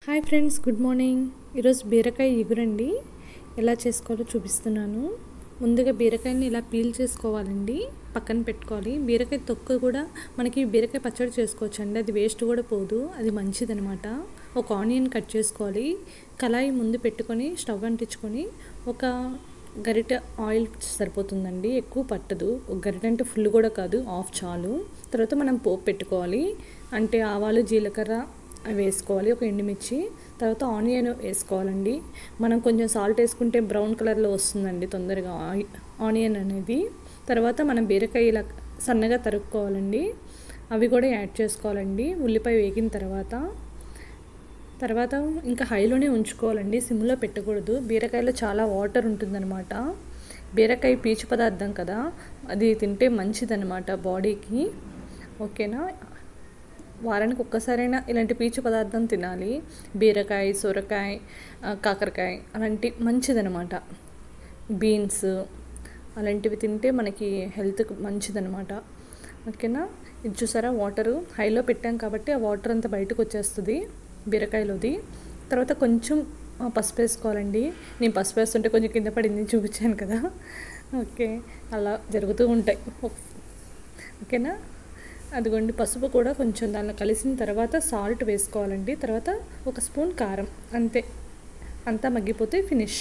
Hi friends, good morning. ఈరోజు బీరకాయ ఇగురండి ఎలా చేసుకోవాలో చూపిస్తున్నాను. ముందుగా బీరకాయని ఇలా పీల్ చేసుకోవాలండి, పక్కన పెట్టుకోవాలి. బీరకాయ తొక్క కూడా మనకి బీరకాయ పచ్చడి చేసుకోవచ్చు అండి, అది వేస్ట్ కూడా పోదు, అది మంచిదనమాట. ఒక ఆనియన్ కట్ చేసుకోవాలి. కళాయి ముందు పెట్టుకొని స్టవ్ అంటించుకొని ఒక గరిటె ఆయిల్ సరిపోతుందండి, ఎక్కువ పట్టదు. ఒక గరిటె అంటే ఫుల్ కూడా కాదు, ఆఫ్ చాలు. తర్వాత మనం పోపు పెట్టుకోవాలి, అంటే ఆవాలు జీలకర్ర అవి వేసుకోవాలి, ఒక ఎండుమిర్చి. తర్వాత ఆనియన్ వేసుకోవాలండి. మనం కొంచెం సాల్ట్ వేసుకుంటే బ్రౌన్ కలర్లో వస్తుందండి తొందరగా ఆనియన్ అనేది. తర్వాత మనం బీరకాయ ఇలా సన్నగా తరుక్కోవాలండి, అవి కూడా యాడ్ చేసుకోవాలండి. ఉల్లిపాయ వేగిన తర్వాత ఇంకా హైలోనే ఉంచుకోవాలండి, సిమ్లో పెట్టకూడదు. బీరకాయలో చాలా వాటర్ ఉంటుందన్నమాట. బీరకాయ పీచు పదార్థం కదా, అది తింటే మంచిదన్నమాట బాడీకి. ఓకేనా, వారానికి ఒక్కసారైనా ఇలాంటి పీచు పదార్థం తినాలి. బీరకాయ, సొరకాయ, కాకరకాయ అలాంటి మంచిదనమాట. బీన్స్ అలాంటివి తింటే మనకి హెల్త్కి మంచిదనమాట. ఓకేనా, ఇది చూసారా, వాటరు హైలో పెట్టాం కాబట్టి ఆ వాటర్ అంతా బయటకు వచ్చేస్తుంది బీరకాయలోది. తర్వాత కొంచెం పసుపు వేసుకోవాలండి. నేను పసుపు వేస్తుంటే కొంచెం కింద పడింది చూపించాను కదా, ఓకే, అలా జరుగుతూ ఉంటాయి. ఓకేనా, అదిగోండి పసుపు కూడా కొంచెం దానిలో కలిసిన తర్వాత సాల్ట్ వేసుకోవాలండి. తర్వాత ఒక స్పూన్ కారం, అంతే. అంతా మగ్గిపోతే ఫినిష్.